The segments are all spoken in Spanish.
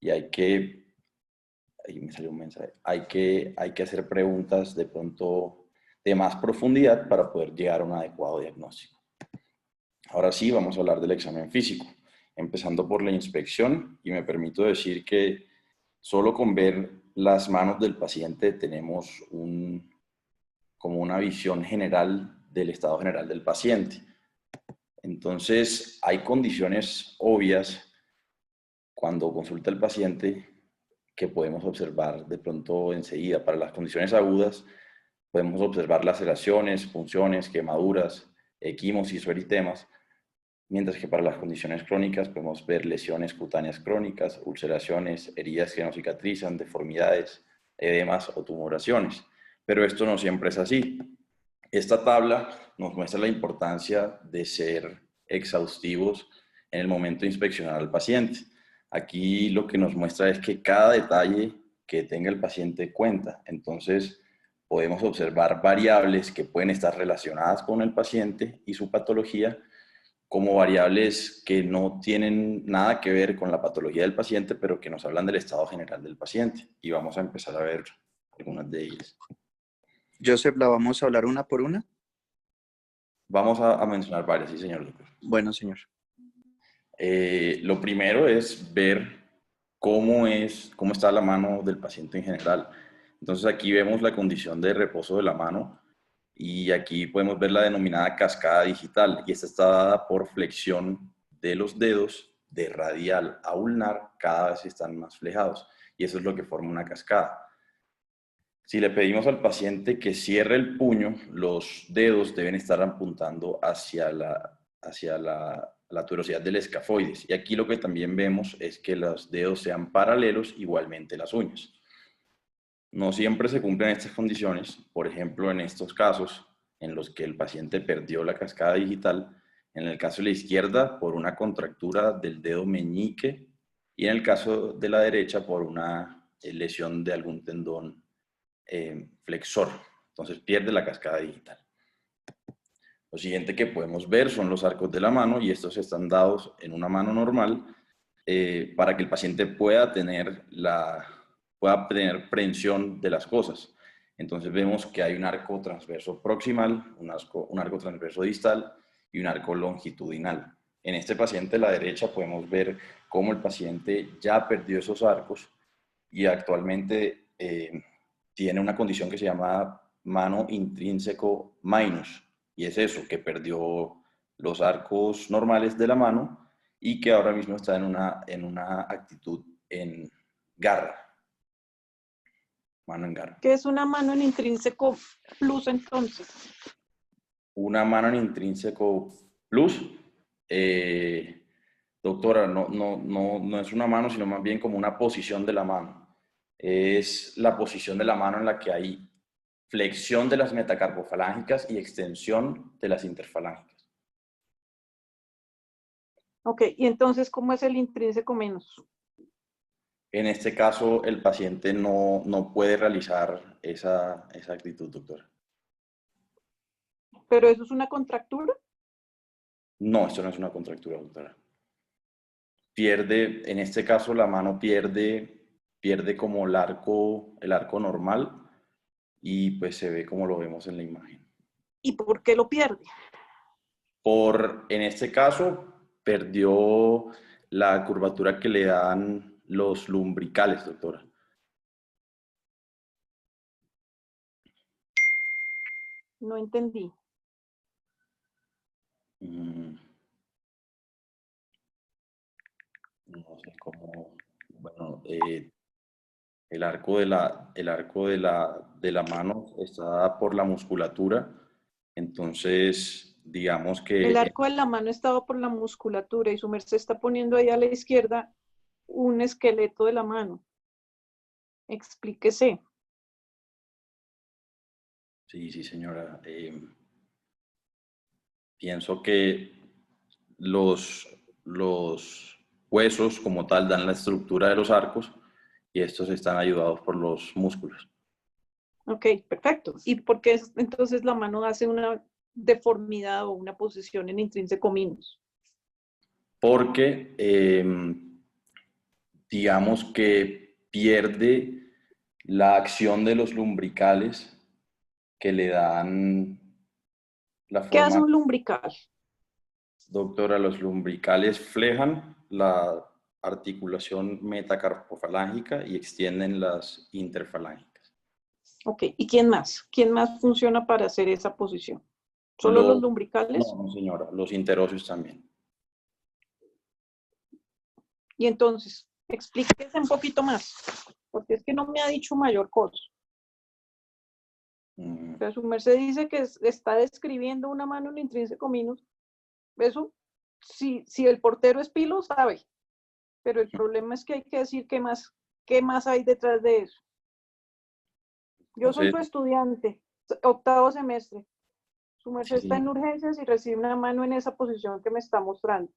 y ahí me salió un mensaje, hay que hacer preguntas de pronto de más profundidad para poder llegar a un adecuado diagnóstico. Ahora sí, vamos a hablar del examen físico, empezando por la inspección, y me permito decir que solo con ver las manos del paciente tenemos como una visión general del estado general del paciente. Entonces, hay condiciones obvias cuando consulta el paciente que podemos observar de pronto enseguida. Para las condiciones agudas, podemos observar laceraciones, punciones, quemaduras, equimosis o eritemas, mientras que para las condiciones crónicas podemos ver lesiones cutáneas crónicas, ulceraciones, heridas que no cicatrizan, deformidades, edemas o tumoraciones. Pero esto no siempre es así. Esta tabla nos muestra la importancia de ser exhaustivos en el momento de inspeccionar al paciente. Aquí lo que nos muestra es que cada detalle que tenga el paciente cuenta. Entonces, podemos observar variables que pueden estar relacionadas con el paciente y su patología, como variables que no tienen nada que ver con la patología del paciente, pero que nos hablan del estado general del paciente. Y vamos a empezar a ver algunas de ellas. Joseph, ¿la vamos a hablar una por una? Vamos a mencionar varias, sí, señor doctor. Bueno, señor. Lo primero es ver cómo está la mano del paciente en general. Entonces aquí vemos la condición de reposo de la mano y aquí podemos ver la denominada cascada digital, y esta está dada por flexión de los dedos de radial a ulnar, cada vez están más flejados, y eso es lo que forma una cascada. Si le pedimos al paciente que cierre el puño, los dedos deben estar apuntando hacia la tuberosidad del escafoides. Y aquí lo que también vemos es que los dedos sean paralelos, igualmente las uñas. No siempre se cumplen estas condiciones. Por ejemplo, en estos casos en los que el paciente perdió la cascada digital, en el caso de la izquierda por una contractura del dedo meñique, y en el caso de la derecha por una lesión de algún tendón flexor. Entonces pierde la cascada digital. Lo siguiente que podemos ver son los arcos de la mano, y estos están dados en una mano normal para que el paciente pueda tener prehensión de las cosas. Entonces vemos que hay un arco transverso proximal, un arco transverso distal y un arco longitudinal. En este paciente, a la derecha, podemos ver cómo el paciente ya perdió esos arcos y actualmente tiene una condición que se llama mano intrínseco minus, y es eso, que perdió los arcos normales de la mano y que ahora mismo está en una actitud en garra. Mano en garra. ¿Qué es una mano en intrínseco plus entonces? Una mano en intrínseco plus, doctora, no es una mano, sino más bien como una posición de la mano. Es la posición de la mano en la que hay flexión de las metacarpofalángicas y extensión de las interfalángicas. Ok, y entonces, ¿cómo es el intrínseco menos? En este caso, el paciente no puede realizar esa actitud, doctora. ¿Pero eso es una contractura? No, esto no es una contractura, doctora. En este caso, la mano pierde como el arco normal, y pues se ve como lo vemos en la imagen. ¿Y por qué lo pierde? En este caso, perdió la curvatura que le dan los lumbricales, doctora. No entendí. No sé cómo, bueno, el arco de la mano está por la musculatura, entonces digamos que El arco de la mano estaba por la musculatura y su merced está poniendo ahí a la izquierda un esqueleto de la mano. Explíquese. sí, señora. Pienso que los huesos como tal dan la estructura de los arcos, y estos están ayudados por los músculos. Ok, perfecto. ¿Y por qué entonces la mano hace una deformidad o una posición en intrínseco minus? Porque digamos que pierde la acción de los lumbricales que le dan la ¿Qué hace forma. un lumbrical? Doctora, los lumbricales flejan la articulación metacarpofalángica y extienden las interfalángicas. Ok, ¿y quién más? ¿Quién más funciona para hacer esa posición? ¿Solo los Los, lumbricales? no, señora, los interóseos también. Y entonces, explíquese un poquito más, porque es que no me ha dicho mayor cosa. O sea, su merced dice que está describiendo una mano en intrínseco minus. Eso, si el portero es Pilo, sabe. Pero el problema es que hay que decir qué más hay detrás de eso. Yo soy Entonces, su estudiante, octavo semestre. Su merced sí, está en señor. urgencias y recibe una mano en esa posición que me está mostrando.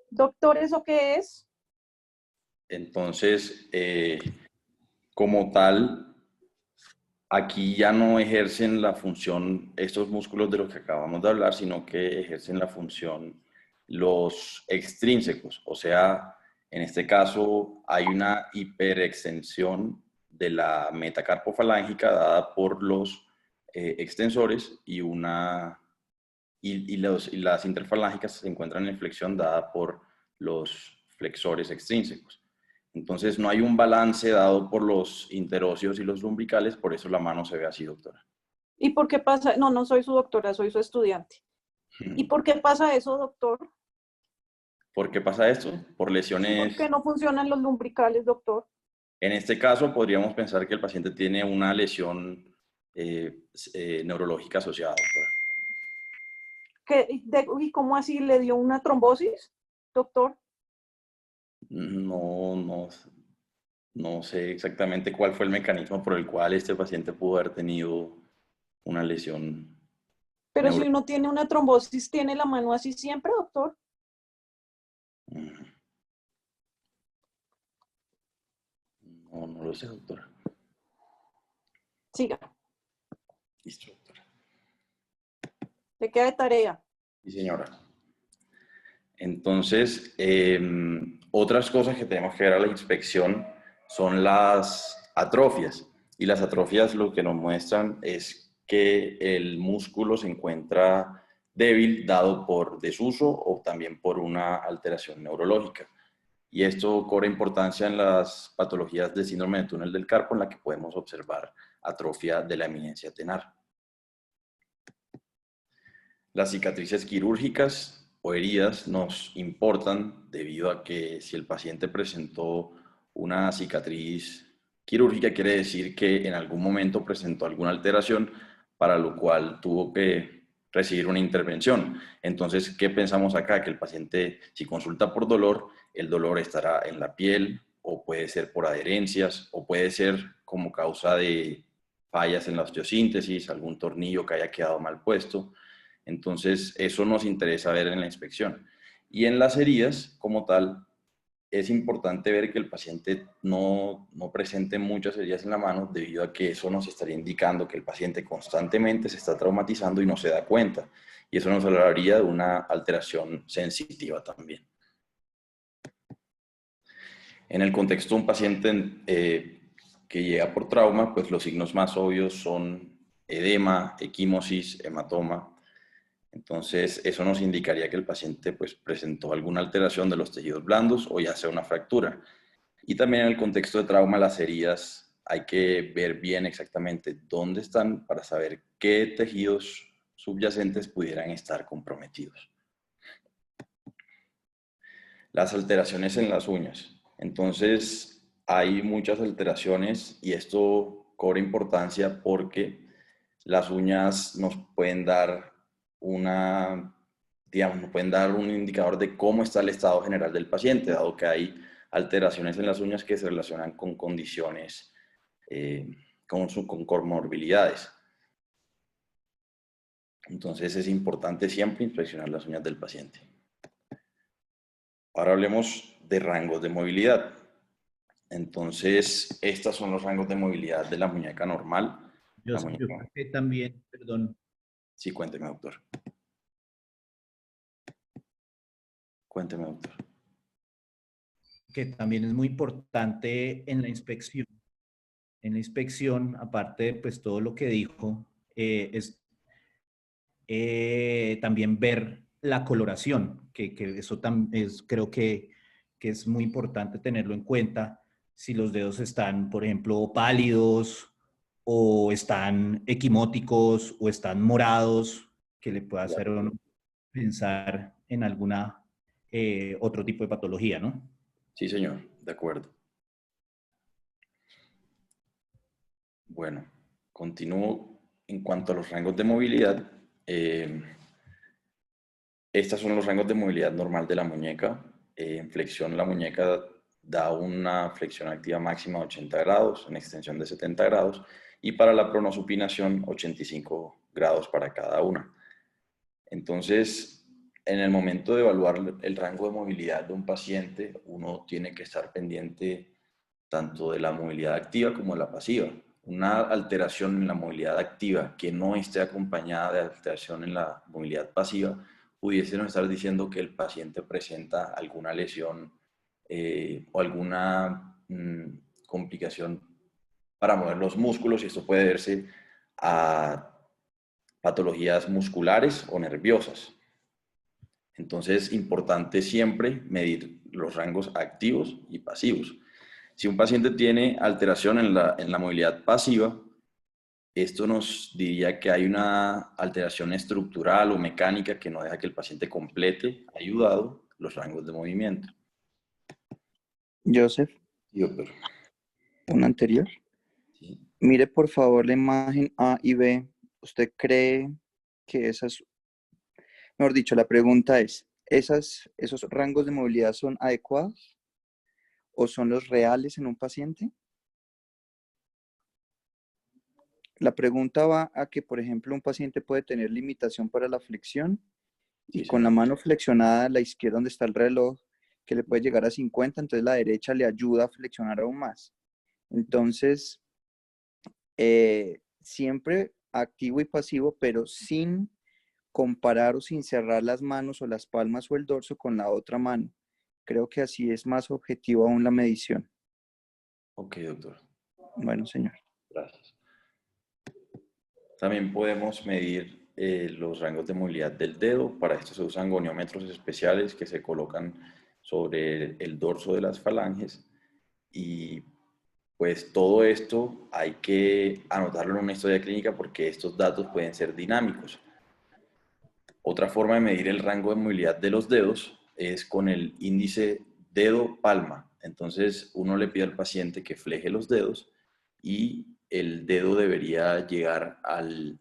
Doctor, ¿eso qué es? Entonces, como tal, aquí ya no ejercen la función estos músculos de los que acabamos de hablar, sino que ejercen la función los extrínsecos. O sea, en este caso hay una hiperextensión de la metacarpofalángica dada por los extensores y las interfalángicas se encuentran en flexión dada por los flexores extrínsecos. Entonces no hay un balance dado por los interóseos y los lumbricales, por eso la mano se ve así, doctora. ¿Y por qué pasa? No, no soy su doctora, soy su estudiante. ¿Y por qué pasa eso, doctor? ¿Por qué pasa esto? Por Sí, porque lesiones. no funcionan los lumbricales, doctor. En este caso podríamos pensar que el paciente tiene una lesión neurológica asociada, doctora. ¿Y cómo así le dio una trombosis, doctor? No, no, no sé exactamente cuál fue el mecanismo por el cual este paciente pudo haber tenido una lesión Pero si neurológica. uno tiene una trombosis, ¿tiene la mano así siempre, doctor? No, no lo sé, doctora. Siga, Listo, doctora. le queda de tarea. Sí, señora. Entonces, otras cosas que tenemos que ver a la inspección son las atrofias. Y las atrofias lo que nos muestran es que el músculo se encuentra débil dado por desuso o también por una alteración neurológica. Y esto cobra importancia en las patologías de síndrome de túnel del carpo, en la que podemos observar atrofia de la eminencia tenar. Las cicatrices quirúrgicas o heridas nos importan debido a que si el paciente presentó una cicatriz quirúrgica, quiere decir que en algún momento presentó alguna alteración para lo cual tuvo que recibir una intervención. Entonces, ¿qué pensamos acá? Que el paciente, si consulta por dolor, el dolor estará en la piel o puede ser por adherencias o puede ser como causa de fallas en la osteosíntesis, algún tornillo que haya quedado mal puesto. Entonces, eso nos interesa ver en la inspección. Y en las heridas, como tal, es importante ver que el paciente no presente muchas heridas en la mano debido a que eso nos estaría indicando que el paciente constantemente se está traumatizando y no se da cuenta. Y eso nos hablaría de una alteración sensitiva también. En el contexto de un paciente que llega por trauma, pues los signos más obvios son edema, equimosis, hematoma. Entonces, eso nos indicaría que el paciente pues, presentó alguna alteración de los tejidos blandos o ya sea una fractura. Y también en el contexto de trauma, las heridas hay que ver bien exactamente dónde están para saber qué tejidos subyacentes pudieran estar comprometidos. Las alteraciones en las uñas. Entonces, hay muchas alteraciones y esto cobra importancia porque las uñas nos pueden dar nos pueden dar un indicador de cómo está el estado general del paciente, dado que hay alteraciones en las uñas que se relacionan con condiciones, con comorbilidades. Entonces es importante siempre inspeccionar las uñas del paciente. Ahora hablemos de rangos de movilidad. Entonces, estos son los rangos de movilidad de la muñeca normal. Yo La muñeca. creo que también, perdón, Sí, cuénteme, doctor. Cuénteme, doctor. que también es muy importante en la inspección. En la inspección, aparte de pues, todo lo que dijo, es también ver la coloración, que eso creo que es muy importante tenerlo en cuenta. Si los dedos están, por ejemplo, pálidos o están equimóticos o están morados, que le pueda hacer uno pensar en alguna otro tipo de patología, ¿no? Sí, señor, de acuerdo. Bueno, continúo en cuanto a los rangos de movilidad. Estos son los rangos de movilidad normal de la muñeca. En flexión, la muñeca da una flexión activa máxima de 80 grados, en extensión de 70 grados, y para la pronosupinación, 85 grados para cada una. Entonces, en el momento de evaluar el rango de movilidad de un paciente, uno tiene que estar pendiente tanto de la movilidad activa como de la pasiva. Una alteración en la movilidad activa que no esté acompañada de alteración en la movilidad pasiva, pudiésemos estar diciendo que el paciente presenta alguna lesión o alguna complicación para mover los músculos, y esto puede verse a patologías musculares o nerviosas. Entonces, importante siempre medir los rangos activos y pasivos. Si un paciente tiene alteración en la movilidad pasiva, esto nos diría que hay una alteración estructural o mecánica que no deja que el paciente complete, ayudado, los rangos de movimiento. Joseph, Sí, doctor. un anterior. Sí. Mire por favor la imagen A y B. ¿Usted cree que mejor dicho, la pregunta es, ¿esos rangos de movilidad son adecuados o son los reales en un paciente? La pregunta va a que, por ejemplo, un paciente puede tener limitación para la flexión y Sí, con la señor. mano flexionada a la izquierda donde está el reloj, que le puede llegar a 50, entonces la derecha le ayuda a flexionar aún más. Entonces, siempre activo y pasivo, pero sin comparar o sin cerrar las manos o las palmas o el dorso con la otra mano. Creo que así es más objetivo aún la medición. Ok, doctor. Bueno, señor. Gracias. También podemos medir los rangos de movilidad del dedo. Para esto se usan goniómetros especiales que se colocan sobre el dorso de las falanges, y pues todo esto hay que anotarlo en una historia clínica porque estos datos pueden ser dinámicos. Otra forma de medir el rango de movilidad de los dedos es con el índice dedo-palma. Entonces uno le pide al paciente que fleje los dedos y el dedo debería llegar al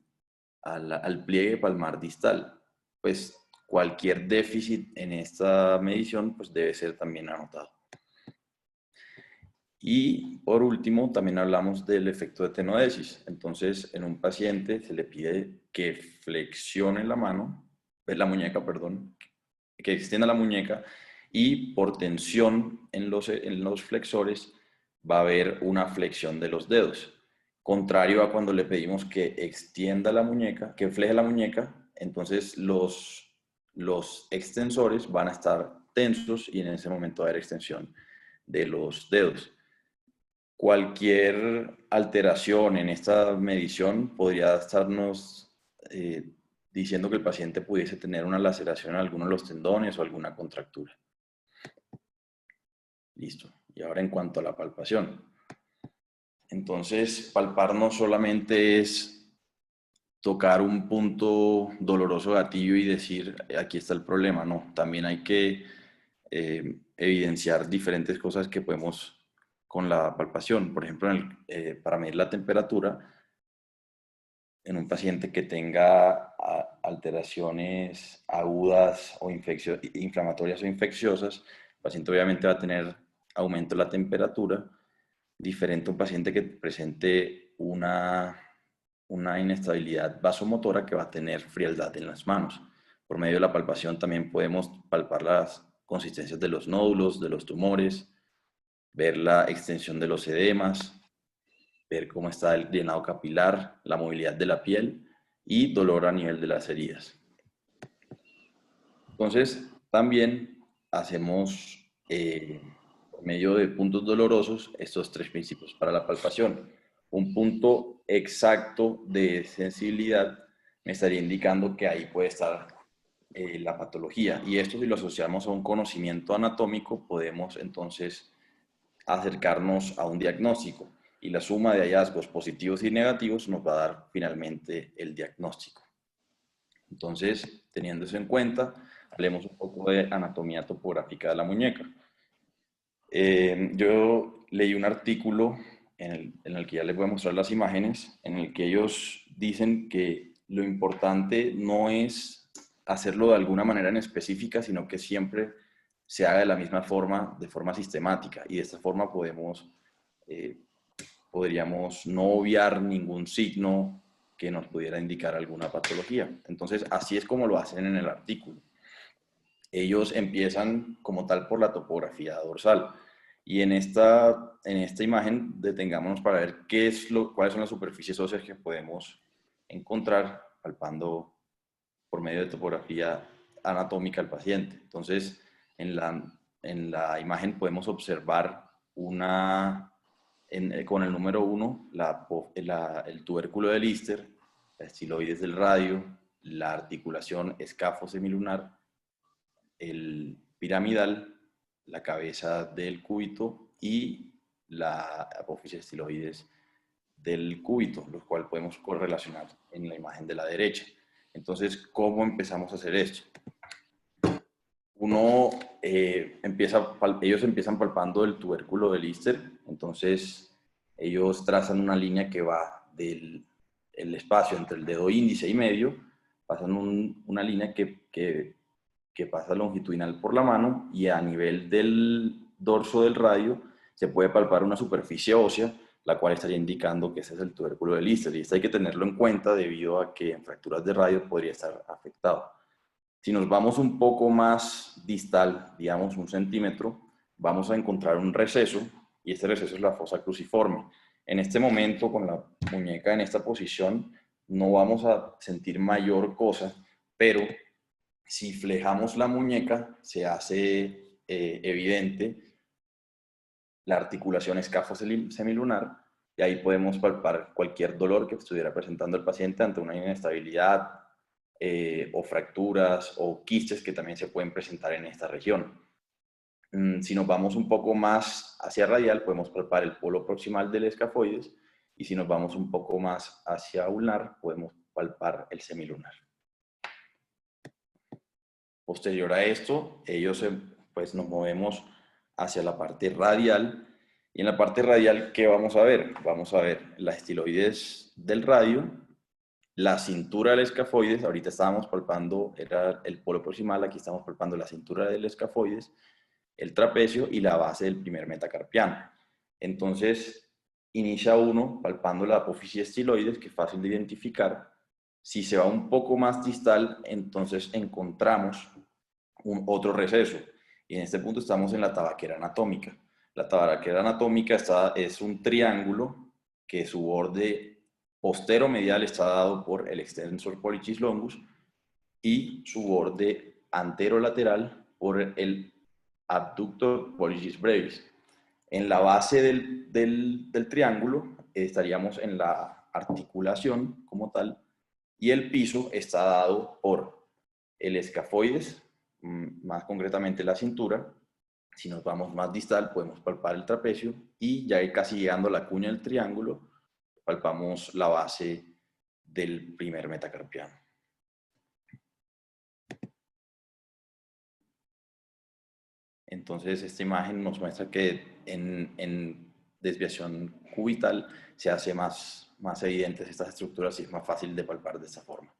pliegue palmar distal. Pues cualquier déficit en esta medición pues debe ser también anotado. Y por último, también hablamos del efecto de tenodesis. Entonces, en un paciente se le pide que flexione la mano, la muñeca, perdón, que extienda la muñeca, y por tensión en los flexores va a haber una flexión de los dedos. Contrario a cuando le pedimos que extienda la muñeca, que fleje la muñeca, entonces los extensores van a estar tensos y en ese momento va a haber extensión de los dedos. Cualquier alteración en esta medición podría estarnos diciendo que el paciente pudiese tener una laceración en alguno de los tendones o alguna contractura. Listo. Y ahora en cuanto a la palpación. Entonces, palpar no solamente es tocar un punto doloroso gatillo y decir, aquí está el problema, no. También hay que evidenciar diferentes cosas que podemos con la palpación. Por ejemplo, para medir la temperatura en un paciente que tenga alteraciones agudas o inflamatorias o infecciosas, el paciente obviamente va a tener aumento de la temperatura, diferente a un paciente que presente una inestabilidad vasomotora, que va a tener frialdad en las manos. Por medio de la palpación también podemos palpar las consistencias de los nódulos, de los tumores, ver la extensión de los edemas, ver cómo está el llenado capilar, la movilidad de la piel y dolor a nivel de las heridas. Entonces, también hacemos por medio de puntos dolorosos estos tres principios para la palpación. Un punto exacto de sensibilidad me estaría indicando que ahí puede estar la patología. Y esto, si lo asociamos a un conocimiento anatómico, podemos entonces acercarnos a un diagnóstico. Y la suma de hallazgos positivos y negativos nos va a dar finalmente el diagnóstico. Entonces, teniendo eso en cuenta, hablemos un poco de anatomía topográfica de la muñeca. Yo leí un artículo en el que ya les voy a mostrar las imágenes, en el que ellos dicen que lo importante no es hacerlo de alguna manera en específica, sino que siempre se haga de la misma forma, de forma sistemática. Y de esta forma podríamos no obviar ningún signo que nos pudiera indicar alguna patología. Entonces, así es como lo hacen en el artículo. Ellos empiezan como tal por la topografía dorsal. Y en esta imagen detengámonos para ver cuáles son las superficies óseas que podemos encontrar palpando por medio de topografía anatómica al paciente. Entonces, en la imagen podemos observar con el número 1 el tubérculo de Lister, la estiloides del radio, la articulación escafo-semilunar, el piramidal, la cabeza del cúbito y la apófisis estiloides del cúbito, los cuales podemos correlacionar en la imagen de la derecha. Entonces, ¿cómo empezamos a hacer esto? Ellos empiezan palpando el tubérculo de Lister, entonces ellos trazan una línea que va del espacio entre el dedo índice y medio, pasan una línea que pasa longitudinal por la mano y a nivel del dorso del radio se puede palpar una superficie ósea, la cual estaría indicando que ese es el tubérculo de Lister. Y esto hay que tenerlo en cuenta debido a que en fracturas de radio podría estar afectado. Si nos vamos un poco más distal, digamos 1 centímetro, vamos a encontrar un receso, y este receso es la fosa cruciforme. En este momento, con la muñeca en esta posición, no vamos a sentir mayor cosa, pero si flejamos la muñeca, se hace evidente la articulación escafo-semilunar, y ahí podemos palpar cualquier dolor que estuviera presentando el paciente ante una inestabilidad, o fracturas o quistes que también se pueden presentar en esta región. Si nos vamos un poco más hacia radial, podemos palpar el polo proximal del escafoides, y si nos vamos un poco más hacia ulnar, podemos palpar el semilunar. Posterior a esto, pues nos movemos hacia la parte radial, y en la parte radial, ¿qué vamos a ver? Vamos a ver la estiloides del radio, la cintura del escafoides. Ahorita estábamos palpando, era el polo proximal, aquí estamos palpando la cintura del escafoides, el trapecio y la base del primer metacarpiano. Entonces, inicia uno palpando la apófisis estiloides, que es fácil de identificar. Si se va un poco más distal, entonces encontramos otro receso. Y en este punto estamos en la tabaquera anatómica. La tabaquera anatómica es un triángulo que su borde postero-medial está dado por el extensor pollicis longus y su borde antero-lateral por el abductor pollicis brevis. En la base del triángulo estaríamos en la articulación como tal, y el piso está dado por el escafoides, más concretamente la cintura. Si nos vamos más distal, podemos palpar el trapecio, y ya casi llegando a la cuña del triángulo, palpamos la base del primer metacarpiano. Entonces, esta imagen nos muestra que en desviación cubital se hace más evidentes estas estructuras y es más fácil de palpar de esta forma.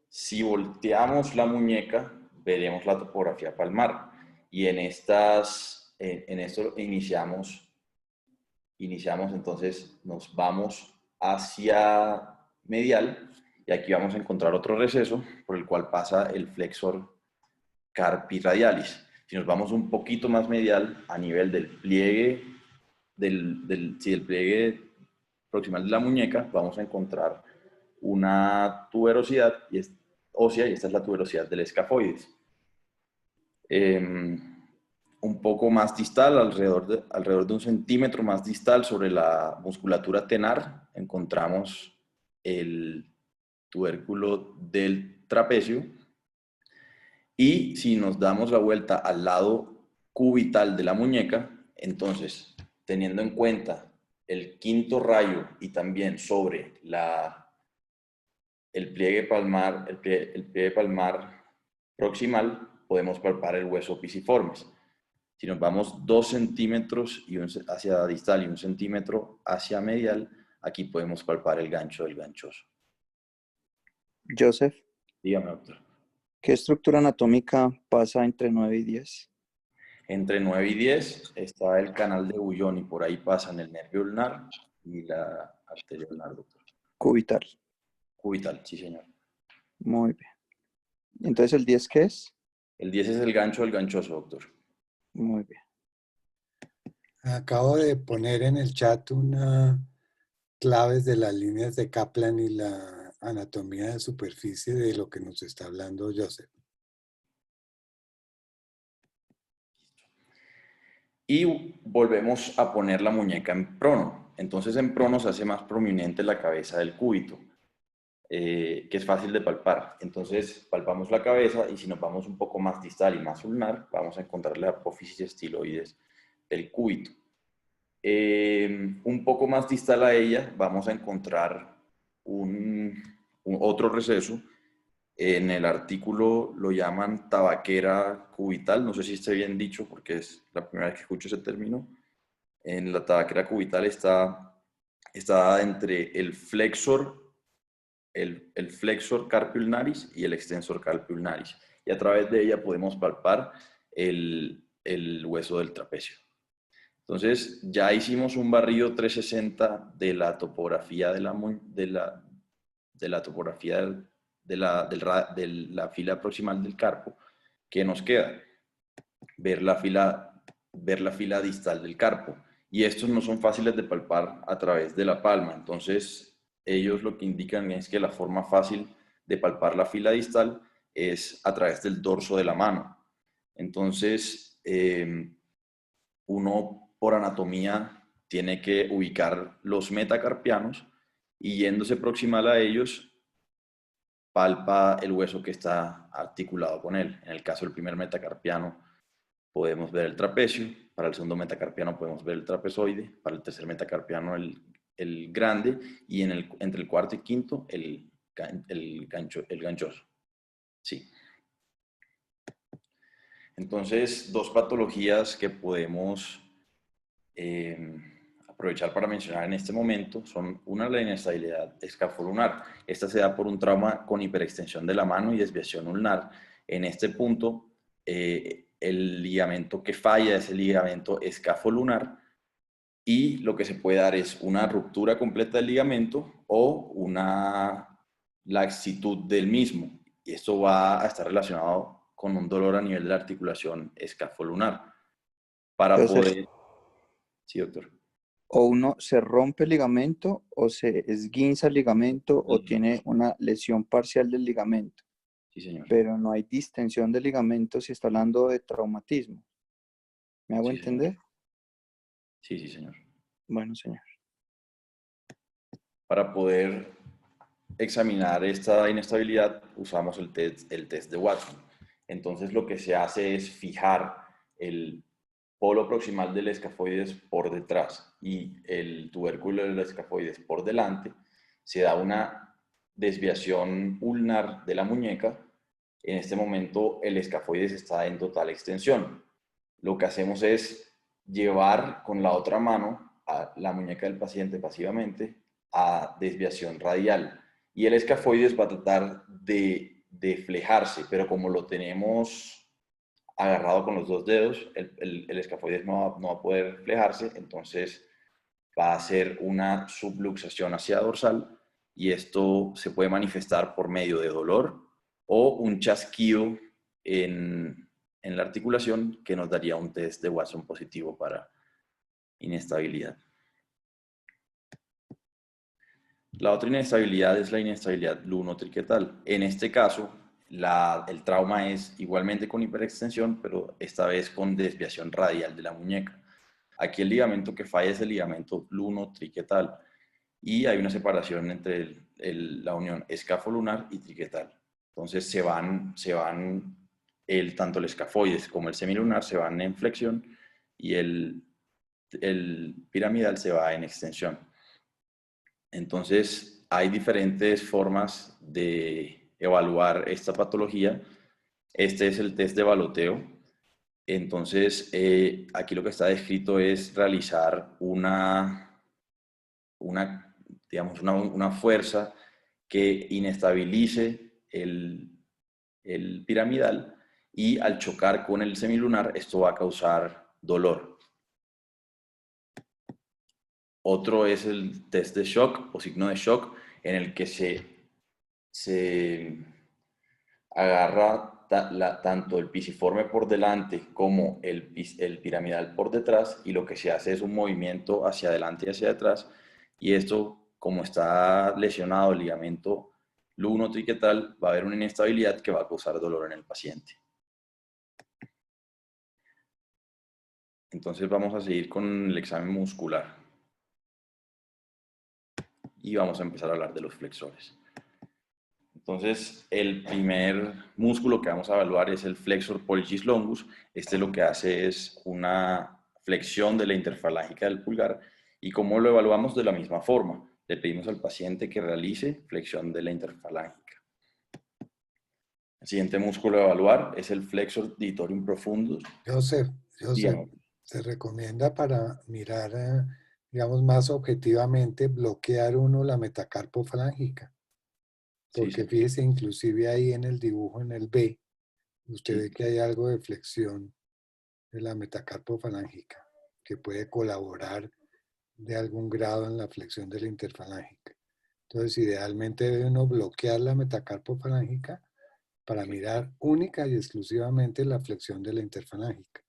Si volteamos la muñeca, veremos la topografía palmar, y en esto iniciamos, entonces nos vamos hacia medial, y aquí vamos a encontrar otro receso por el cual pasa el flexor carpi radialis. Si nos vamos un poquito más medial, a nivel del pliegue, del pliegue proximal de la muñeca, vamos a encontrar una tuberosidad ósea, y esta es la tuberosidad del escafoides. un poco más distal, alrededor de 1 centímetro más distal sobre la musculatura tenar, encontramos el tubérculo del trapecio. Y si nos damos la vuelta al lado cubital de la muñeca, entonces, teniendo en cuenta el quinto rayo y también sobre el pliegue palmar, el pliegue palmar proximal, podemos palpar el hueso pisiformis. Si nos vamos 2 centímetros hacia distal y 1 centímetro hacia medial, aquí podemos palpar el gancho del ganchoso. Joseph, Dígame, doctor. ¿qué estructura anatómica pasa entre 9 y 10? Entre 9 y 10 está el canal de Bullón y por ahí pasan el nervio ulnar y la arteria ulnar, doctor. Cubital. Cubital, sí, señor. Muy bien. Entonces, ¿el 10 qué es? El 10 es el gancho del ganchoso, doctor. Muy bien. Acabo de poner en el chat una claves de las líneas de Kaplan y la anatomía de superficie de lo que nos está hablando Joseph. Y volvemos a poner la muñeca en prono. Entonces en prono se hace más prominente la cabeza del cúbito, que es fácil de palpar. Entonces palpamos la cabeza y si nos vamos un poco más distal y más ulnar, vamos a encontrar la apófisis estiloides del cúbito. Un poco más distal a ella vamos a encontrar otro receso. En el artículo lo llaman tabaquera cubital, no sé si esté bien dicho porque es la primera vez que escucho ese término. En la tabaquera cubital está entre el flexor carpi ulnaris y el extensor carpi ulnaris. Y a través de ella podemos palpar el hueso del trapecio. Entonces, ya hicimos un barrido 360 de la topografía de la fila proximal del carpo. ¿Qué nos queda? Ver la fila distal del carpo. Y estos no son fáciles de palpar a través de la palma. Entonces, ellos lo que indican es que la forma fácil de palpar la fila distal es a través del dorso de la mano. Entonces, uno por anatomía tiene que ubicar los metacarpianos y yéndose proximal a ellos, palpa el hueso que está articulado con él. En el caso del primer metacarpiano podemos ver el trapecio, para el segundo metacarpiano podemos ver el trapezoide, para el tercer metacarpiano el grande y entre el cuarto y quinto el ganchoso. Sí. Entonces, dos patologías que podemos aprovechar para mencionar en este momento son una, la inestabilidad escafolunar. Esta se da por un trauma con hiperextensión de la mano y desviación ulnar. En este punto, el ligamento que falla es el ligamento escafolunar y lo que se puede dar es una ruptura completa del ligamento o una laxitud del mismo. Y esto va a estar relacionado con un dolor a nivel de la articulación escafolunar. Para Entonces, poder... Sí, doctor. o uno se rompe el ligamento o se esguinza el ligamento o Sí, tiene una lesión parcial del ligamento, sí, señor. pero no hay distensión del ligamento si está hablando de traumatismo. ¿Me hago Sí, entender? señor. Sí, sí, señor. Bueno, señor. Para poder examinar esta inestabilidad usamos el test de Watson. Entonces lo que se hace es fijar el polo proximal del escafoides por detrás y el tubérculo del escafoides por delante. Se da una desviación ulnar de la muñeca. En este momento el escafoides está en total extensión. Lo que hacemos es llevar con la otra mano a la muñeca del paciente pasivamente a desviación radial. Y el escafoides va a tratar de flejarse, pero como lo tenemos agarrado con los dos dedos, el escafoides no va a poder flejarse, entonces va a hacer una subluxación hacia dorsal y esto se puede manifestar por medio de dolor o un chasquido en la articulación que nos daría un test de Watson positivo para inestabilidad. La otra inestabilidad es la inestabilidad lunotriquetal. En este caso, el trauma es igualmente con hiperextensión, pero esta vez con desviación radial de la muñeca. Aquí el ligamento que falla es el ligamento luno-triquetal y hay una separación entre la unión escafolunar y triquetal. Entonces tanto el escafoides como el semilunar se van en flexión y el piramidal se va en extensión. Entonces hay diferentes formas de evaluar esta patología. Este es el test de baloteo. Entonces, aquí lo que está descrito es realizar digamos, una fuerza que inestabilice el piramidal y al chocar con el semilunar esto va a causar dolor. Otro es el test de shock o signo de shock en el que se agarra tanto el pisiforme por delante como el piramidal por detrás y lo que se hace es un movimiento hacia adelante y hacia atrás y esto, como está lesionado el ligamento luno-triquetal, va a haber una inestabilidad que va a causar dolor en el paciente. Entonces vamos a seguir con el examen muscular y vamos a empezar a hablar de los flexores. Entonces, el primer músculo que vamos a evaluar es el flexor pollicis longus. Este lo que hace es una flexión de la interfalángica del pulgar. ¿Y cómo lo evaluamos? De la misma forma. Le pedimos al paciente que realice flexión de la interfalángica. El siguiente músculo a evaluar es el flexor digitorium profundus. Joseph, Dígame. se recomienda para mirar, digamos, más objetivamente, bloquear uno la metacarpofalángica. Porque Sí. fíjese, inclusive ahí en el dibujo, en el B, usted Sí. ve que hay algo de flexión de la metacarpofalángica que puede colaborar de algún grado en la flexión de la interfalángica. Entonces, idealmente debe uno bloquear la metacarpofalángica para mirar única y exclusivamente la flexión de la interfalángica.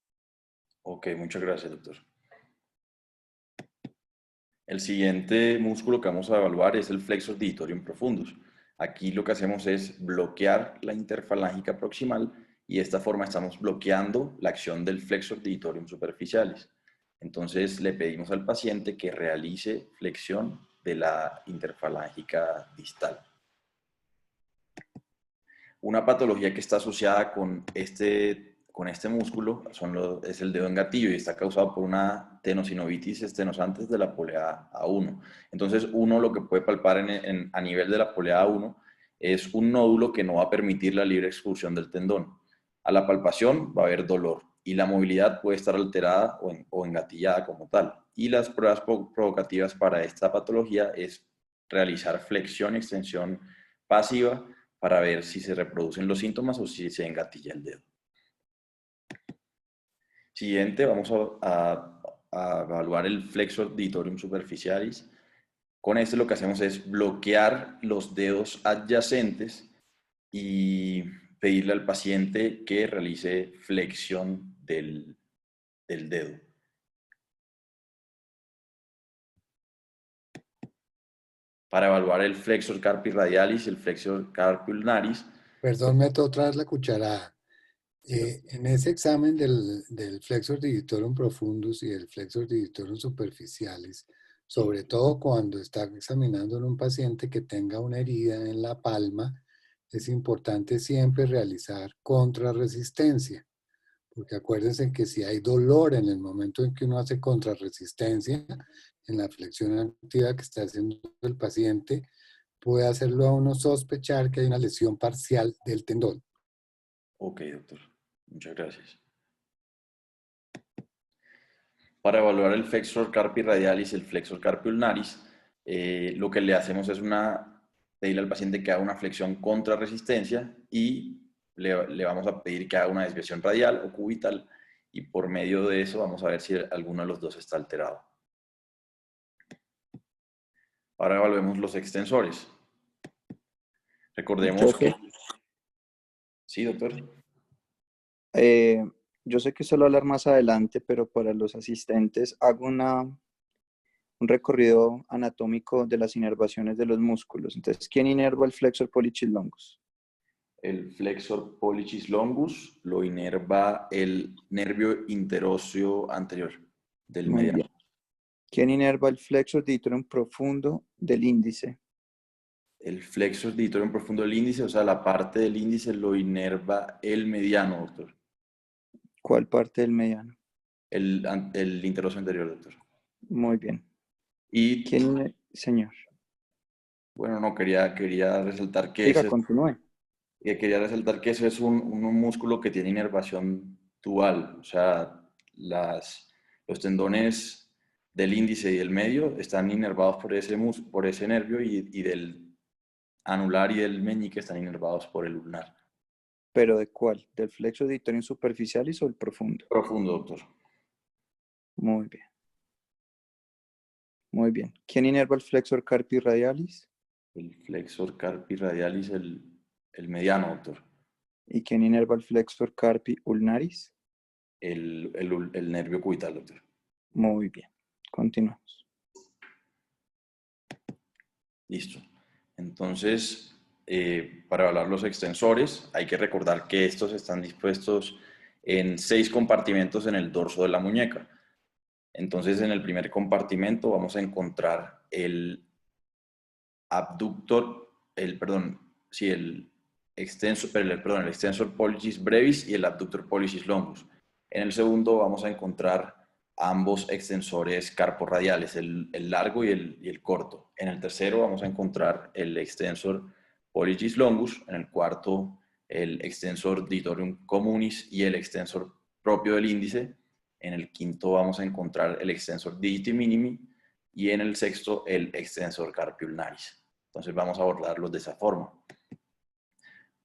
Ok, muchas gracias, doctor. El siguiente músculo que vamos a evaluar es el flexor digitorium profundus. Aquí lo que hacemos es bloquear la interfalángica proximal y de esta forma estamos bloqueando la acción del flexor digitorium superficialis. Entonces le pedimos al paciente que realice flexión de la interfalángica distal. Una patología que está asociada con este músculo es el dedo en gatillo y está causado por una tenosinovitis estenosantes de la polea A1. Entonces, uno lo que puede palpar a nivel de la polea A1 es un nódulo que no va a permitir la libre expulsión del tendón. A la palpación va a haber dolor y la movilidad puede estar alterada o engatillada como tal. Y las pruebas provocativas para esta patología es realizar flexión y extensión pasiva para ver si se reproducen los síntomas o si se engatilla el dedo. Siguiente, vamos a evaluar el flexor digitorium superficialis. Con este lo que hacemos es bloquear los dedos adyacentes y pedirle al paciente que realice flexión del dedo. Para evaluar el flexor carpi radialis y el flexor carpi ulnaris. Perdón, meto otra vez la cucharada. En ese examen del flexor digitorum profundus y el flexor digitorum superficialis, sobre todo cuando está examinando en un paciente que tenga una herida en la palma, es importante siempre realizar contrarresistencia. Porque acuérdense que si hay dolor en el momento en que uno hace contrarresistencia, en la flexión activa que está haciendo el paciente, puede hacerlo a uno sospechar que hay una lesión parcial del tendón. Ok, doctor. Muchas gracias. Para evaluar el flexor carpi radialis y el flexor carpi ulnaris, lo que le hacemos es pedirle al paciente que haga una flexión contra resistencia y le vamos a pedir que haga una desviación radial o cubital y por medio de eso vamos a ver si alguno de los dos está alterado. Ahora evaluemos los extensores. Recordemos que... Sí, doctor. Yo sé que se lo va a hablar más adelante, pero para los asistentes hago un recorrido anatómico de las inervaciones de los músculos. Entonces, ¿quién inerva el flexor pollicis longus? El flexor pollicis longus lo inerva el nervio interóseo anterior del Muy mediano. bien. ¿Quién inerva el flexor digitorum profundo del índice? El flexor digitorum profundo del índice, o sea, la parte del índice lo inerva el mediano, doctor. ¿Cuál parte del mediano? El interóseo anterior, doctor. Muy bien. Y, Señor? bueno, no, quería resaltar que Siga, continúe. eso es un músculo que tiene inervación dual. O sea, los tendones del índice y del medio están inervados por ese nervio y del anular y del meñique están inervados por el ulnar. ¿Pero de cuál? ¿Del flexor digitorum superficialis o el profundo? Profundo, doctor. Muy bien. Muy bien. ¿Quién inerva el flexor carpi radialis? El flexor carpi radialis, el mediano, doctor. ¿Y quién inerva el flexor carpi ulnaris? El nervio cubital, doctor. Muy bien. Continuamos. Listo. Entonces, para evaluar los extensores, hay que recordar que estos están dispuestos en 6 compartimentos en el dorso de la muñeca. Entonces, en el primer compartimento vamos a encontrar el abductor, el extensor pollicis brevis y el abductor pollicis longus. En el segundo vamos a encontrar ambos extensores carporradiales, el largo y el corto. En el tercero vamos a encontrar el extensor pollicis longus. En el cuarto, el extensor digitorum communis y el extensor propio del índice. En el quinto vamos a encontrar el extensor digiti minimi y en el sexto el extensor carpi ulnaris. Entonces vamos a abordarlos de esa forma.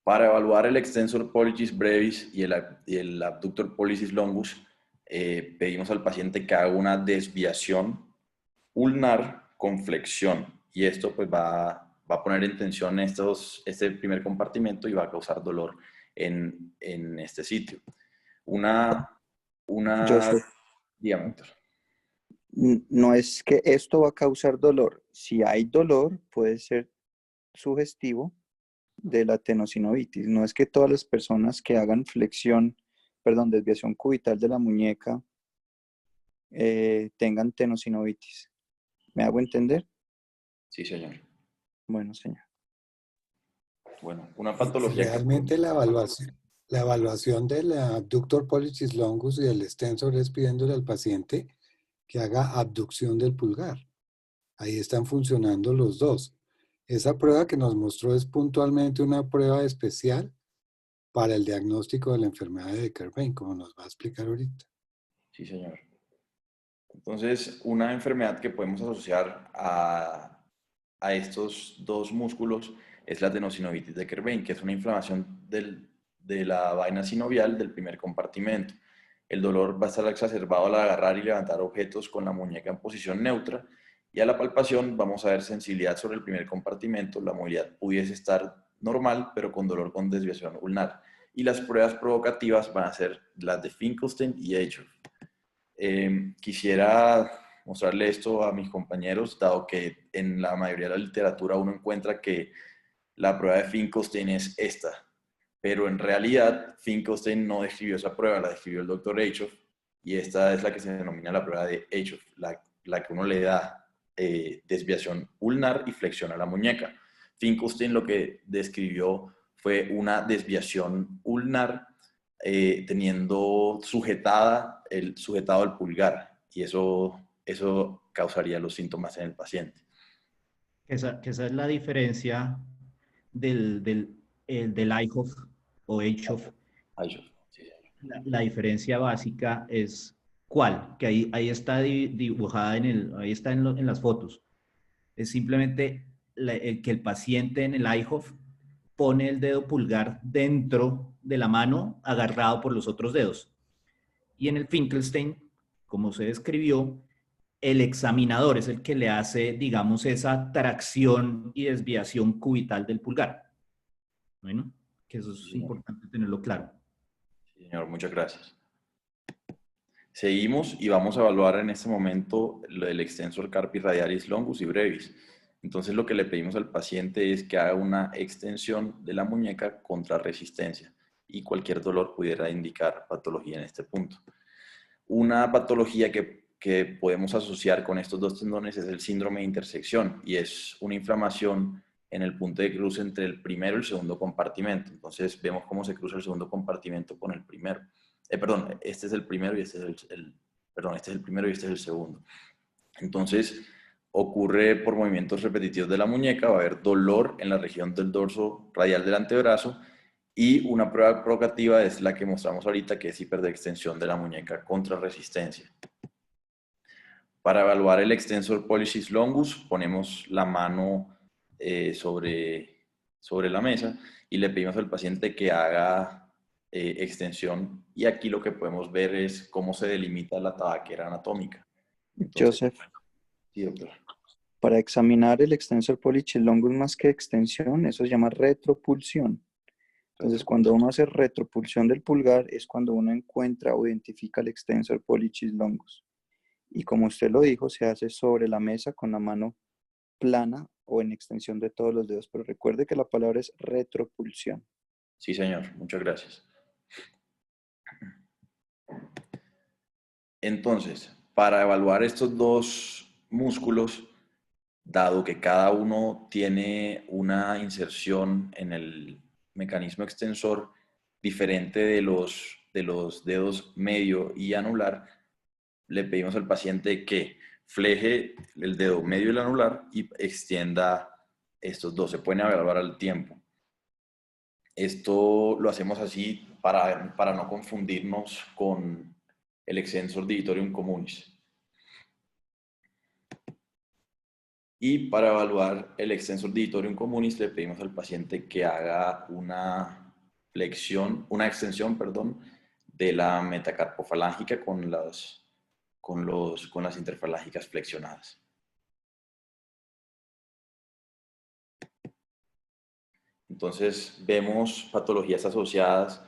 Para evaluar el extensor pollicis brevis y el abductor pollicis longus, pedimos al paciente que haga una desviación ulnar con flexión. Y esto pues va a poner en tensión este primer compartimento y va a causar dolor en este sitio. Joseph, Dígame, doctor. no es que esto va a causar dolor. Si hay dolor, puede ser sugestivo de la tenosinovitis. No es que todas las personas que hagan desviación cubital de la muñeca tengan tenosinovitis. ¿Me hago entender? Sí, señor. Bueno, señor. Bueno, una Y patología realmente la evaluación del abductor pollicis longus y del extensor es pidiéndole al paciente que haga abducción del pulgar. Ahí están funcionando los dos. Esa prueba que nos mostró es puntualmente una prueba especial para el diagnóstico de la enfermedad de Kerbein, como nos va a explicar ahorita. Sí, señor. Entonces, una enfermedad que podemos asociar a estos dos músculos es la tenosinovitis de Kerbein, que es una inflamación de la vaina sinovial del primer compartimento. El dolor va a estar exacerbado al agarrar y levantar objetos con la muñeca en posición neutra, y a la palpación vamos a ver sensibilidad sobre el primer compartimento. La movilidad pudiese estar normal, pero con dolor con desviación ulnar. Y las pruebas provocativas van a ser las de Finkelstein y Eichhoff. Quisiera mostrarle esto a mis compañeros, dado que en la mayoría de la literatura uno encuentra que la prueba de Finkelstein es esta, pero en realidad Finkelstein no describió esa prueba, la describió el doctor Eichhoff, y esta es la que se denomina la prueba de Eichhoff, la que uno le da desviación ulnar y flexión a la muñeca. Finkelstein lo que describió fue una desviación ulnar teniendo sujetado el pulgar, y eso causaría los síntomas en el paciente. Esa es la diferencia del Eichhoff o Eichhoff. Sí. La diferencia básica es ¿cuál? Que ahí está dibujada ahí está en las fotos. Es simplemente que el paciente en el Eichhoff pone el dedo pulgar dentro de la mano agarrado por los otros dedos. Y en el Finkelstein, como se describió, el examinador es el que le hace, digamos, esa tracción y desviación cubital del pulgar. Bueno, que eso es importante tenerlo claro. Sí, señor, muchas gracias. Seguimos y vamos a evaluar en este momento el extensor carpi radialis longus y brevis. Entonces lo que le pedimos al paciente es que haga una extensión de la muñeca contra resistencia y cualquier dolor pudiera indicar patología en este punto. Una patología que podemos asociar con estos dos tendones es el síndrome de intersección y es una inflamación en el punto de cruce entre el primero y el segundo compartimento. Entonces vemos cómo se cruza el segundo compartimento con el primero. Perdón, este es el primero y este es este es el primero y este es el segundo. Entonces ocurre por movimientos repetitivos de la muñeca, va a haber dolor en la región del dorso radial del antebrazo y una prueba provocativa es la que mostramos ahorita, que es hiperextensión de la muñeca contra resistencia. Para evaluar el extensor pollicis longus, ponemos la mano sobre la mesa y le pedimos al paciente que haga extensión. Y aquí lo que podemos ver es cómo se delimita la tabaquera anatómica. Entonces, Joseph, sí, doctor. para examinar el extensor pollicis longus más que extensión, eso se llama retropulsión. Entonces, cuando uno hace retropulsión del pulgar, es cuando uno encuentra o identifica el extensor pollicis longus. Y como usted lo dijo, se hace sobre la mesa con la mano plana o en extensión de todos los dedos. Pero recuerde que la palabra es retropulsión. Sí, señor. Muchas gracias. Entonces, para evaluar estos dos músculos, dado que cada uno tiene una inserción en el mecanismo extensor diferente de los dedos medio y anular, le pedimos al paciente que fleje el dedo medio y el anular y extienda estos dos. Se pueden evaluar al tiempo. Esto lo hacemos así para no confundirnos con el extensor digitorium communis. Y para evaluar el extensor digitorium communis le pedimos al paciente que haga una extensión, perdón, de la metacarpofalángica con las interfalángicas flexionadas. Entonces vemos patologías asociadas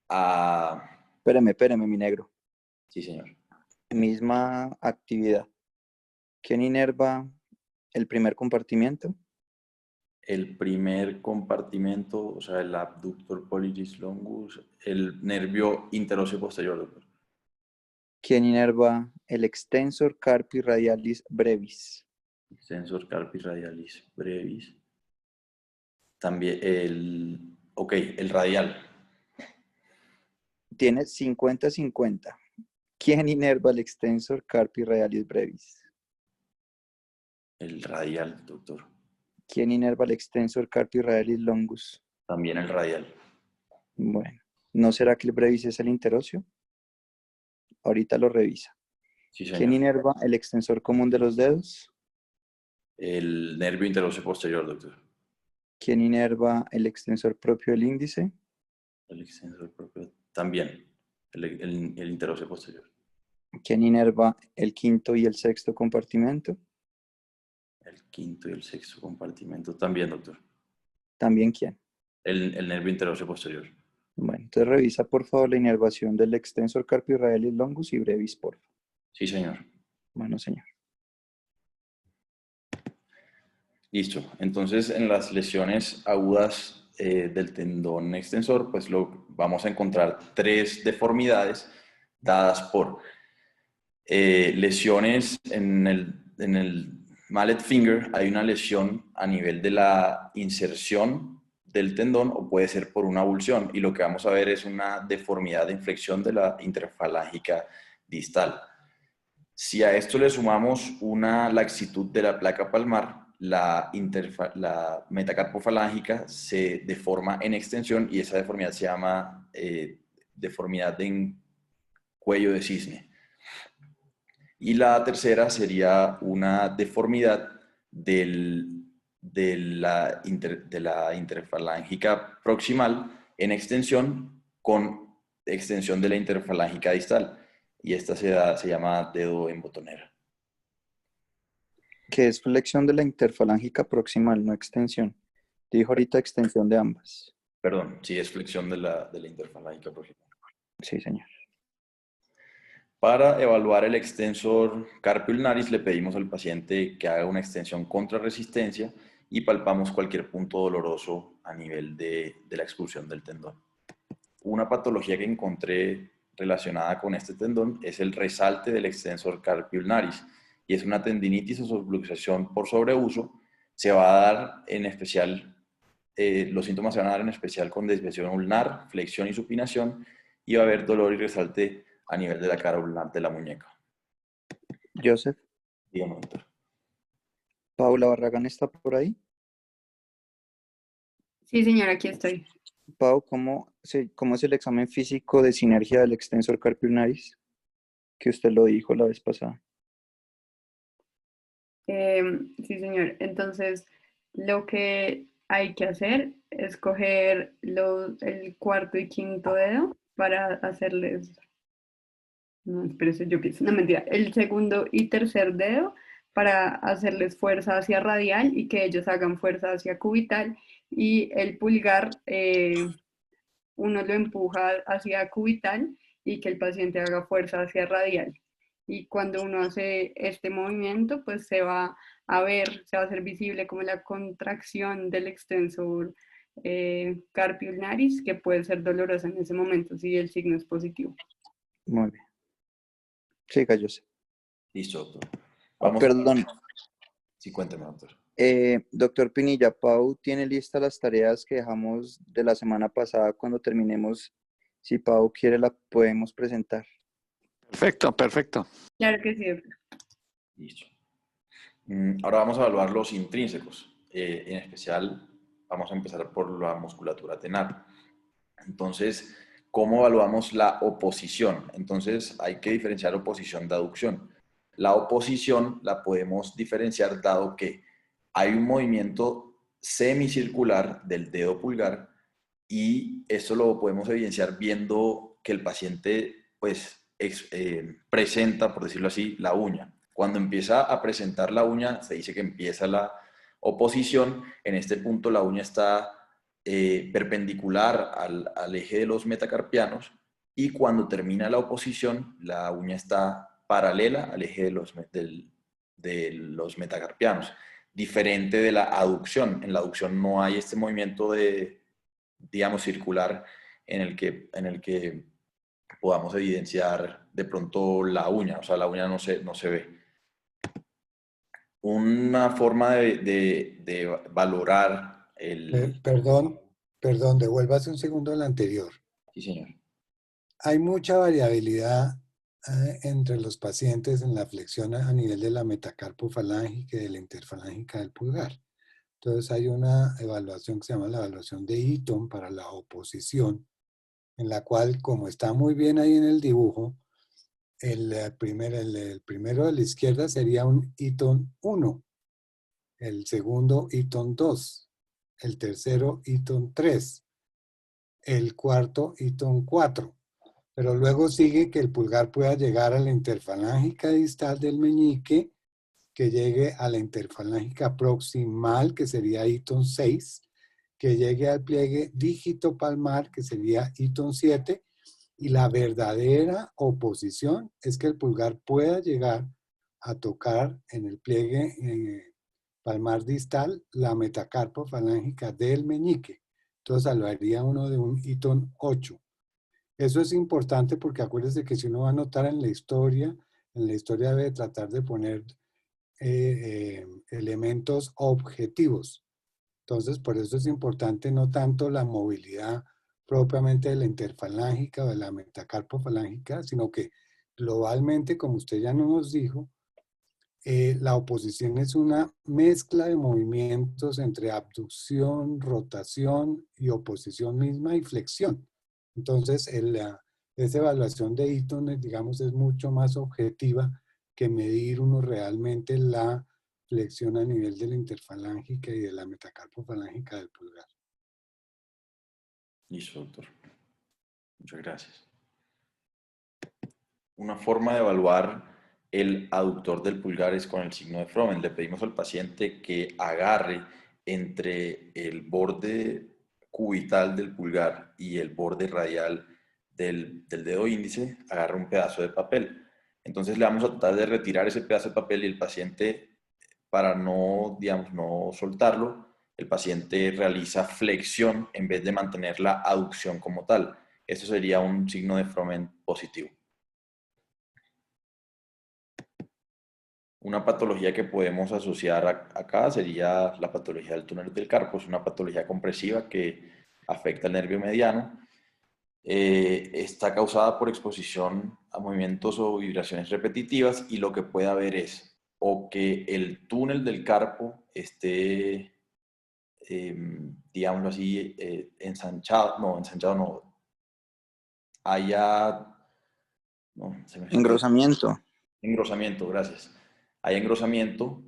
a... Espéreme, mi negro. Sí, señor. Misma actividad. ¿Quién inerva el primer compartimiento? El primer compartimento, o sea, el abductor pollicis longus, el nervio interóseo posterior, doctor. ¿Quién inerva el extensor carpi radialis brevis? Extensor carpi radialis brevis. También el radial. Tiene 50-50. ¿Quién inerva el extensor carpi radialis brevis? El radial, doctor. ¿Quién inerva el extensor carpi radialis longus? También el radial. Bueno, ¿no será que el brevis es el interóseo? Ahorita lo revisa. Sí, señor. ¿Quién inerva el extensor común de los dedos? El nervio interóseo posterior, doctor. ¿Quién inerva el extensor propio del índice? El extensor propio. También. El interóseo posterior. ¿Quién inerva el quinto y el sexto compartimento? El quinto y el sexto compartimento. También, doctor. ¿También quién? El nervio interóseo posterior. Bueno, entonces revisa por favor la inervación del extensor carpi radialis longus y brevis, por favor. Sí, señor. Bueno, señor. Listo. Entonces, en las lesiones agudas del tendón extensor, pues vamos a encontrar tres deformidades dadas por lesiones en el mallet finger. Hay una lesión a nivel de la inserción del tendón o puede ser por una avulsión. Y lo que vamos a ver es una deformidad de inflexión de la interfalángica distal. Si a esto le sumamos una laxitud de la placa palmar, la metacarpofalángica se deforma en extensión y esa deformidad se llama deformidad en cuello de cisne. Y la tercera sería una deformidad de la interfalángica proximal en extensión con extensión de la interfalángica distal. Y esta se llama dedo en botonera. Que es flexión de la interfalángica proximal, no extensión. Dijo ahorita extensión de ambas. Perdón, sí es flexión de la interfalángica proximal. Sí, señor. Para evaluar el extensor carpio ulnaris, le pedimos al paciente que haga una extensión contra resistencia y palpamos cualquier punto doloroso a nivel de la excursión del tendón. Una patología que encontré relacionada con este tendón es el resalte del extensor carpio ulnaris, y es una tendinitis o subluxación por sobreuso. Se va a dar en especial, los síntomas se van a dar en especial con desviación ulnar, flexión y supinación, y va a haber dolor y resalte a nivel de la cara ulnar de la muñeca. Joseph, Dígame, doctor. Paula Barragán está por ahí. Sí, señor, aquí estoy. Pau, ¿cómo es el examen físico de sinergia del extensor carpio ulnaris? Que usted lo dijo la vez pasada. Sí, señor. Entonces, lo que hay que hacer es coger el cuarto y quinto dedo para hacerles... No, espérese, yo pienso, no mentira. El segundo y tercer dedo para hacerles fuerza hacia radial y que ellos hagan fuerza hacia cubital. Y el pulgar, uno lo empuja hacia cubital y que el paciente haga fuerza hacia radial. Y cuando uno hace este movimiento, pues se va a hacer visible como la contracción del extensor carpio ulnaris, que puede ser dolorosa en ese momento si el signo es positivo. Muy bien. Siga, Joseph. Listo, doctor. Perdón. Sí, cuénteme, doctor. Doctor Pinilla, Pau tiene listas las tareas que dejamos de la semana pasada. Cuando terminemos, si Pau quiere, la podemos presentar. Perfecto, perfecto. Claro que sí, doctor. Listo. Ahora vamos a evaluar los intrínsecos. En especial, vamos a empezar por la musculatura tenar. Entonces, ¿cómo evaluamos la oposición? Entonces, hay que diferenciar oposición de aducción. La oposición la podemos diferenciar dado que hay un movimiento semicircular del dedo pulgar, y esto lo podemos evidenciar viendo que el paciente pues presenta, por decirlo así, la uña. Cuando empieza a presentar la uña, se dice que empieza la oposición. En este punto la uña está perpendicular al eje de los metacarpianos, y cuando termina la oposición, la uña está paralela al eje de los metacarpianos, diferente de la aducción. En la aducción no hay este movimiento digamos, circular en el que podamos evidenciar de pronto la uña, o sea, la uña no se ve. Una forma de valorar el... Perdón, devuélvase un segundo al anterior. Sí, señor. Hay mucha variabilidad entre los pacientes en la flexión a nivel de la metacarpofalángica y de la interfalángica del pulgar. Entonces hay una evaluación que se llama la evaluación de Eaton para la oposición, en la cual, como está muy bien ahí en el dibujo, el primero de la izquierda sería un Eaton 1, el segundo Eaton 2, el tercero Eaton 3, el cuarto Eaton 4. Pero luego sigue que el pulgar pueda llegar a la interfalángica distal del meñique, que llegue a la interfalángica proximal, que sería Eaton 6, que llegue al pliegue dígito palmar, que sería Eaton 7, y la verdadera oposición es que el pulgar pueda llegar a tocar en el pliegue palmar distal la metacarpofalángica del meñique. Entonces hablaría uno de un Eaton 8. Eso es importante porque acuérdense que si uno va a anotar en la historia debe tratar de poner elementos objetivos. Entonces, por eso es importante no tanto la movilidad propiamente de la interfalángica o de la metacarpofalángica, sino que globalmente, como usted ya nos dijo, la oposición es una mezcla de movimientos entre abducción, rotación y oposición misma y flexión. Entonces, esa evaluación de Eaton, digamos, es mucho más objetiva que medir uno realmente la flexión a nivel de la interfalángica y de la metacarpofalángica del pulgar. Listo, doctor. Muchas gracias. Una forma de evaluar el aductor del pulgar es con el signo de Froben. Le pedimos al paciente que agarre entre el borde cubital del pulgar y el borde radial del dedo índice, agarre un pedazo de papel. Entonces le vamos a tratar de retirar ese pedazo de papel y el paciente, para no, digamos, no soltarlo, el paciente realiza flexión en vez de mantener la aducción como tal. Eso sería un signo de Froment positivo. Una patología que podemos asociar acá sería la patología del túnel del carpo. Es una patología compresiva que afecta el nervio mediano. Está causada por exposición a movimientos o vibraciones repetitivas, y lo que puede haber es o que el túnel del carpo esté, digámoslo así, ensanchado no, haya, no, se me fue. Engrosamiento. Engrosamiento, gracias. Hay engrosamiento,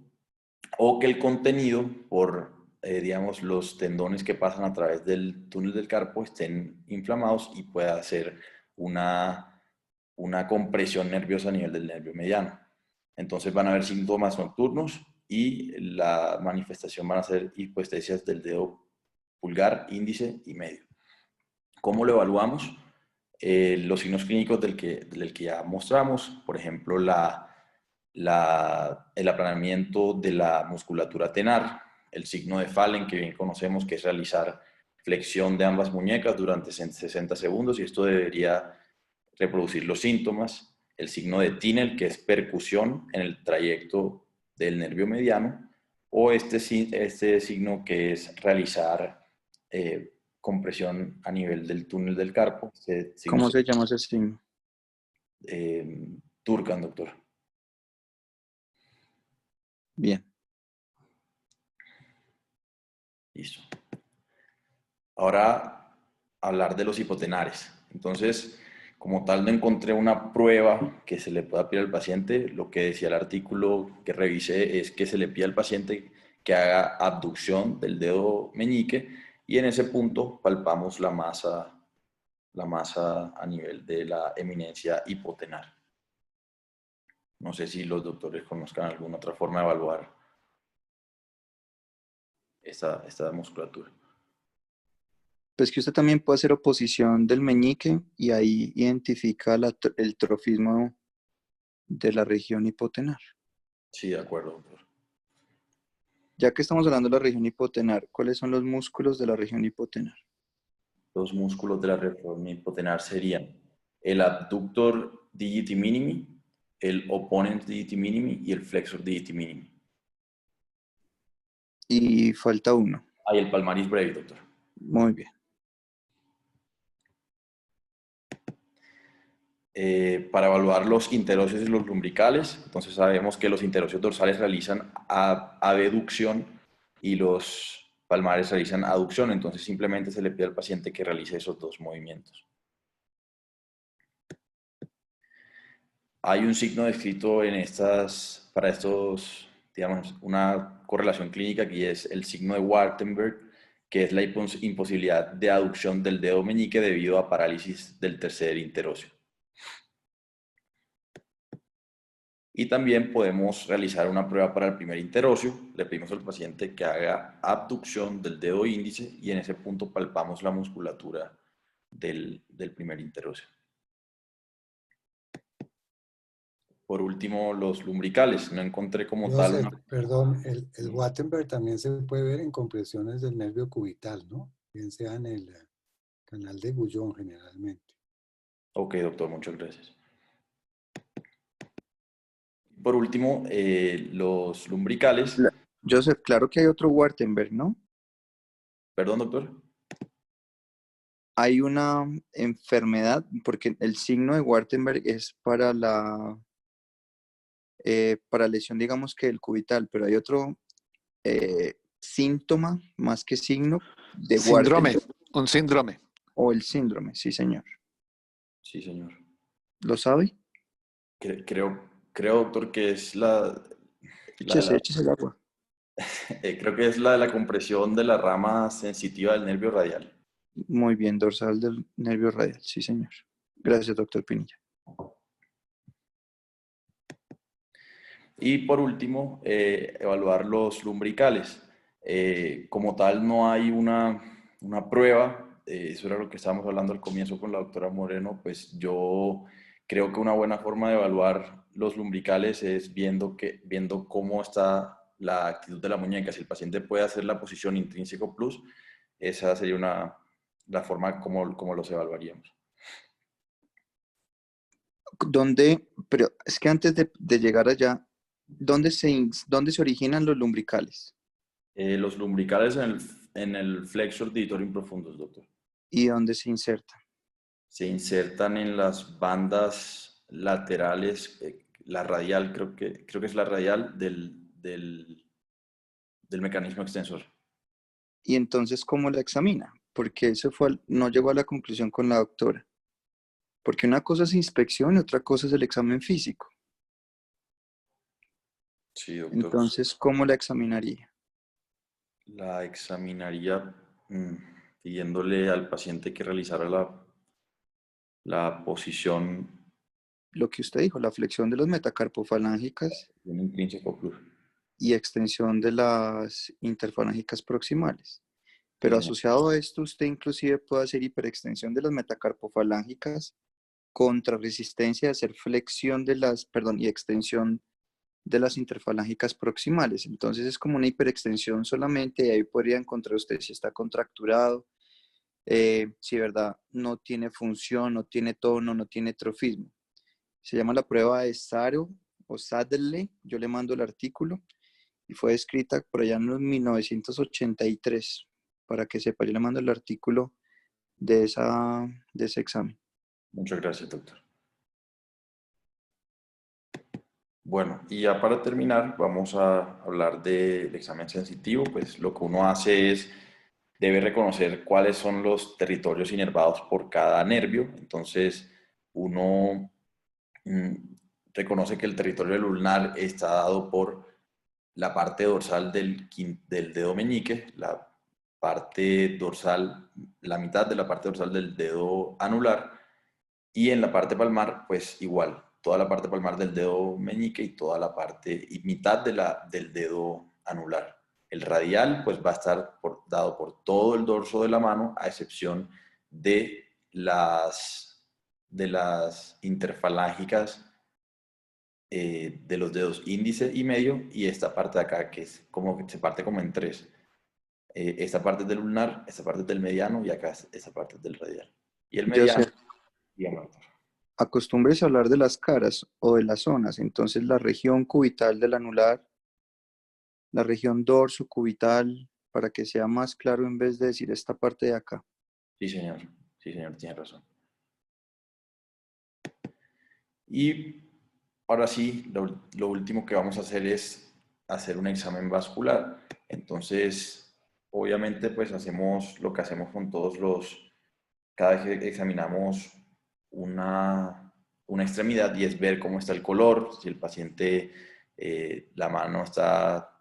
o que el contenido, por, digamos, los tendones que pasan a través del túnel del carpo estén inflamados y pueda hacer una compresión nerviosa a nivel del nervio mediano. Entonces van a haber síntomas nocturnos y la manifestación van a ser hipoestesias del dedo pulgar, índice y medio. ¿Cómo lo evaluamos? Los signos clínicos del que ya mostramos, por ejemplo, el aplanamiento de la musculatura tenar, el signo de Fallen, que bien conocemos, que es realizar flexión de ambas muñecas durante 60 segundos, y esto debería reproducir los síntomas. El signo de Tinel, que es percusión en el trayecto del nervio mediano, o este signo que es realizar compresión a nivel del túnel del carpo. ¿Cómo se llama ese signo? Turcan, doctor. Bien. Listo. Ahora, hablar de los hipotenares. Entonces, como tal, no encontré una prueba que se le pueda pedir al paciente. Lo que decía el artículo que revisé es que se le pide al paciente que haga abducción del dedo meñique, y en ese punto palpamos la masa a nivel de la eminencia hipotenar. No sé si los doctores conozcan alguna otra forma de evaluar esta musculatura. Pues que usted también puede hacer oposición del meñique y ahí identifica el trofismo de la región hipotenar. Sí, de acuerdo, doctor. Ya que estamos hablando de la región hipotenar, ¿cuáles son los músculos de la región hipotenar? Los músculos de la región hipotenar serían el abductor digiti minimi, el opponent digiti minimi y el flexor digiti minimi. Y falta uno. Hay el palmaris brevis, doctor. Muy bien. Para evaluar los interóseos y los lumbricales, entonces sabemos que los interóseos dorsales realizan abducción y los palmares realizan aducción, entonces simplemente se le pide al paciente que realice esos dos movimientos. Hay un signo descrito para estos, digamos, una correlación clínica, que es el signo de Wartenberg, que es la imposibilidad de aducción del dedo meñique debido a parálisis del tercer interóseo. Y también podemos realizar una prueba para el primer interóseo. Le pedimos al paciente que haga abducción del dedo índice, y en ese punto palpamos la musculatura del primer interóseo. Por último, los lumbricales. No encontré como Joseph, tal. perdón, el Wattenberg también se puede ver en compresiones del nervio cubital, ¿no? Bien sea en el canal de Guyon generalmente. Ok, doctor, muchas gracias. Por último, los lumbricales. Joseph, claro que hay otro Wartenberg, ¿no? Perdón, doctor. Hay una enfermedad, porque el signo de Wartenberg es para para lesión, digamos que el cubital, pero hay otro síntoma más que signo de Síndrome, Wartenberg. un síndrome. O el síndrome, sí, señor. Sí, señor. ¿Lo sabe? Creo, doctor, que es Échese el agua. creo que es la de la compresión de la rama sensitiva del nervio radial. Muy bien, dorsal del nervio radial, sí, señor. Gracias, doctor Pinilla. Y por último, evaluar los lumbricales. Como tal, no hay una prueba. Eso era lo que estábamos hablando al comienzo con la doctora Moreno. Pues yo creo que una buena forma de evaluar los lumbricales es viendo cómo está la actitud de la muñeca. Si el paciente puede hacer la posición intrínseco plus, esa sería la forma como los evaluaríamos. Pero es que antes de llegar allá, ¿dónde se originan los lumbricales? Los lumbricales en el flexor digitorium profundus, doctor. ¿Y dónde se insertan? Se insertan en las bandas laterales, la radial, creo que es la radial del mecanismo extensor. Y entonces, ¿cómo la examina? Porque no llegó a la conclusión con la doctora. Porque una cosa es inspección y otra cosa es el examen físico. Sí, doctor. Entonces, ¿cómo la examinaría? La examinaría pidiéndole al paciente que realizara la posición Lo que usted dijo, la flexión de las metacarpofalángicas intrínseco plus. y extensión de las interfalángicas proximales. Pero Sí, señor. asociado a esto, usted inclusive puede hacer hiperextensión de las metacarpofalángicas contra resistencia de hacer flexión y extensión de las interfalángicas proximales. Entonces es como una hiperextensión solamente y ahí podría encontrar usted si está contracturado, si de verdad no tiene función, no tiene tono, no tiene trofismo. Se llama la prueba de Saro o Sadler. Yo le mando el artículo y fue escrita por allá en los 1983. Para que sepa, yo le mando el artículo de ese examen. Muchas gracias, doctor. Bueno, y ya para terminar, vamos a hablar del examen sensitivo. Pues lo que uno hace es, debe reconocer cuáles son los territorios inervados por cada nervio. Entonces, uno reconoce que el territorio del ulnar está dado por la parte dorsal del dedo meñique, la parte dorsal, la mitad de la parte dorsal del dedo anular, y en la parte palmar, pues igual, toda la parte palmar del dedo meñique y toda la parte, y mitad del dedo anular. El radial, pues va a estar dado por todo el dorso de la mano, a excepción de las interfalángicas de los dedos índice y medio, y esta parte de acá que es como que se parte como en tres. Esta parte es del ulnar, esta parte es del mediano y acá esta parte es del radial. Y el mediano, Joseph, dígame, doctor. acostúmbrese a hablar de las caras o de las zonas. Entonces la región cubital del anular, la región dorso cubital, para que sea más claro en vez de decir esta parte de acá. Sí, señor, tiene razón. Y ahora sí, lo último que vamos a hacer es hacer un examen vascular. Entonces, obviamente, pues hacemos lo que hacemos con cada vez que examinamos una extremidad, y es ver cómo está el color, si el paciente, la mano está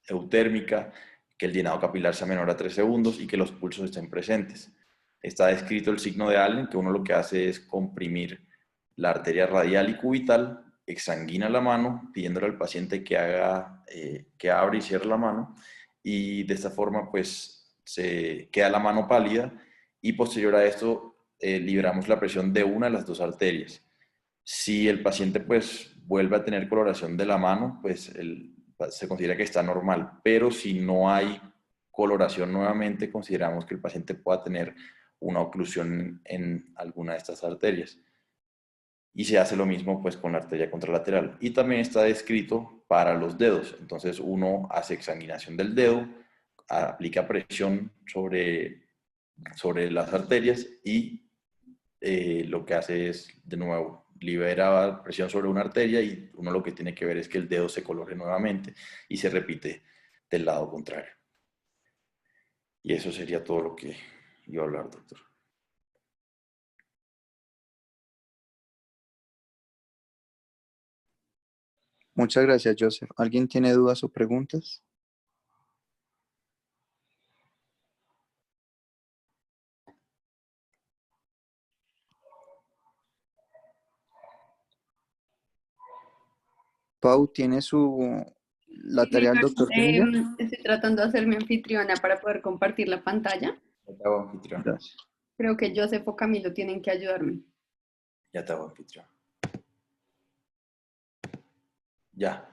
eutérmica, que el llenado capilar sea menor a 3 segundos y que los pulsos estén presentes. Está descrito el signo de Allen, que uno lo que hace es comprimir la arteria radial y cubital, exsanguina la mano, pidiéndole al paciente que abre y cierre la mano, y de esta forma pues se queda la mano pálida, y posterior a esto liberamos la presión de una de las dos arterias. Si el paciente pues vuelve a tener coloración de la mano, pues se considera que está normal, pero si no hay coloración nuevamente, consideramos que el paciente pueda tener una oclusión en alguna de estas arterias. Y se hace lo mismo pues con la arteria contralateral. Y también está descrito para los dedos. Entonces uno hace exsanguinación del dedo, aplica presión sobre las arterias y lo que hace es, de nuevo, libera presión sobre una arteria, y uno lo que tiene que ver es que el dedo se colore nuevamente y se repite del lado contrario. Y eso sería todo lo que iba a hablar, doctor. Muchas gracias, Joseph. ¿Alguien tiene dudas o preguntas? Pau, ¿tiene la Sí, tarea del señor. doctor Penilla? Estoy tratando de hacer mi anfitriona para poder compartir la pantalla. Ya te hago anfitrión. Gracias. Creo que Joseph o Camilo tienen que ayudarme. Ya te hago anfitrión. Ya.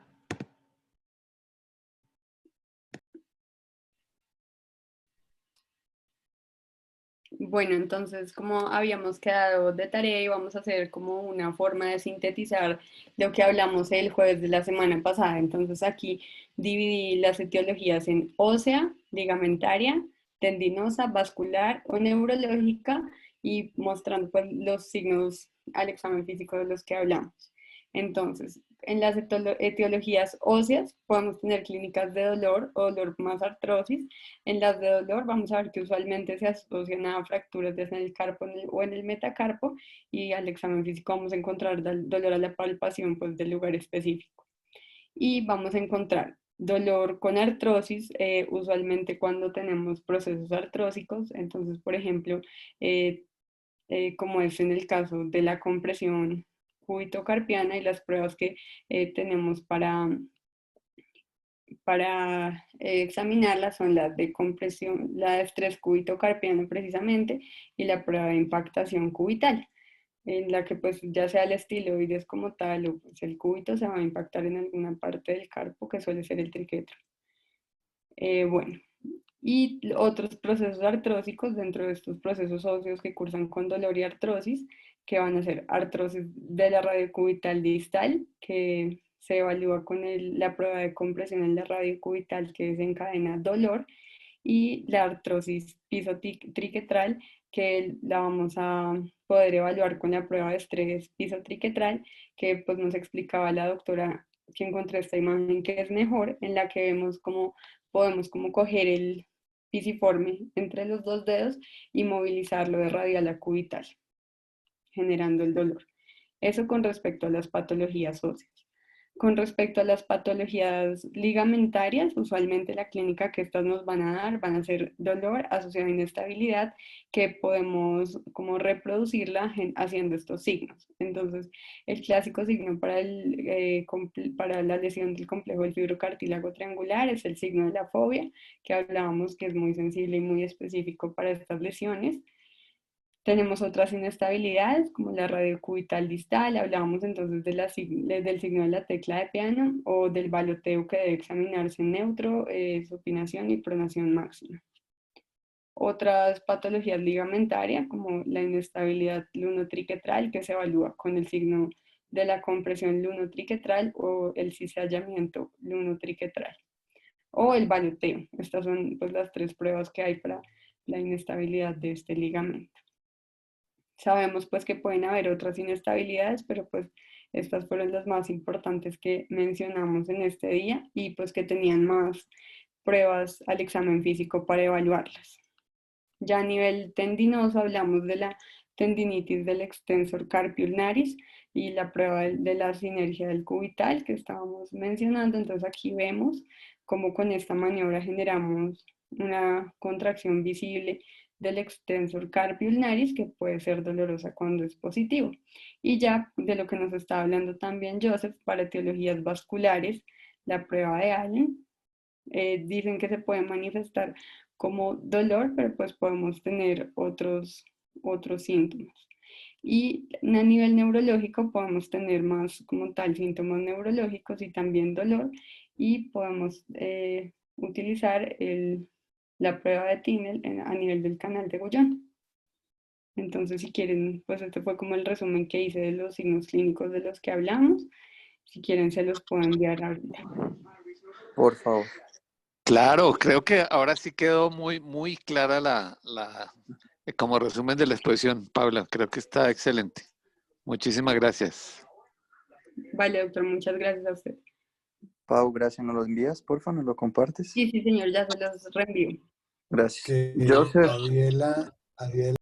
Bueno, entonces, como habíamos quedado de tarea y vamos a hacer como una forma de sintetizar lo que hablamos el jueves de la semana pasada. Entonces, aquí dividí las etiologías en ósea, ligamentaria, tendinosa, vascular o neurológica y mostrando pues, los signos al examen físico de los que hablamos. Entonces, en las etiologías óseas podemos tener clínicas de dolor o dolor más artrosis. En las de dolor vamos a ver que usualmente se asocian a fracturas en el carpo o en el metacarpo, y al examen físico vamos a encontrar dolor a la palpación pues, del lugar específico. Y vamos a encontrar dolor con artrosis, usualmente cuando tenemos procesos artrósicos. Entonces, por ejemplo, como es en el caso de la compresión cúbito-carpiana y las pruebas que tenemos para examinarla son las de compresión, la de estrés cúbito-carpiano precisamente, y la prueba de impactación cubital, en la que pues ya sea el estiloides como tal o pues, el cúbito se va a impactar en alguna parte del carpo que suele ser el triquetro. Bueno, y otros procesos artrósicos dentro de estos procesos óseos que cursan con dolor y artrosis, que van a ser artrosis de la radiocubital distal, que se evalúa con la prueba de compresión en la radiocubital que desencadena dolor, y la artrosis pisotriquetral, que la vamos a poder evaluar con la prueba de estrés pisotriquetral, que pues nos explicaba la doctora que encontré esta imagen que es mejor, en la que vemos cómo podemos como coger el pisiforme entre los dos dedos y movilizarlo de radial a cubital, generando el dolor. Eso con respecto a las patologías óseas. Con respecto a las patologías ligamentarias, usualmente la clínica que estas nos van a dar van a ser dolor asociado a inestabilidad, que podemos como reproducirla haciendo estos signos. Entonces, el clásico signo para la lesión del complejo del fibrocartílago triangular es el signo de la fobia, que hablábamos que es muy sensible y muy específico para estas lesiones. Tenemos otras inestabilidades como la radiocubital distal. Hablábamos entonces del signo de la tecla de piano o del baloteo que debe examinarse en neutro, supinación y pronación máxima. Otras patologías ligamentarias como la inestabilidad lunotriquetral, que se evalúa con el signo de la compresión lunotriquetral o el cizallamiento lunotriquetral o el baloteo. Estas son pues, las tres pruebas que hay para la inestabilidad de este ligamento. Sabemos pues que pueden haber otras inestabilidades, pero pues estas fueron las más importantes que mencionamos en este día y pues que tenían más pruebas al examen físico para evaluarlas. Ya a nivel tendinoso hablamos de la tendinitis del extensor carpi ulnaris y la prueba de la sinergia del cubital que estábamos mencionando. Entonces aquí vemos cómo con esta maniobra generamos una contracción visible del extensor carpi ulnaris que puede ser dolorosa cuando es positivo. Y ya de lo que nos está hablando también Joseph para etiologías vasculares, la prueba de Allen, dicen que se puede manifestar como dolor, pero pues podemos tener otros síntomas. Y a nivel neurológico podemos tener más como tal síntomas neurológicos y también dolor, y podemos utilizar la prueba de Tinel a nivel del canal de Guyon. Entonces, si quieren, pues este fue como el resumen que hice de los signos clínicos de los que hablamos. Si quieren, se los puedo enviar ahorita. Por favor. Claro, creo que ahora sí quedó muy, muy clara como resumen de la exposición, Paula. Creo que está excelente. Muchísimas gracias. Vale, doctor, muchas gracias a usted. Pau, gracias. ¿Nos lo envías? Porfa, ¿nos lo compartes? Sí, señor, ya se los reenvío. Gracias. Que Joseph. Adiela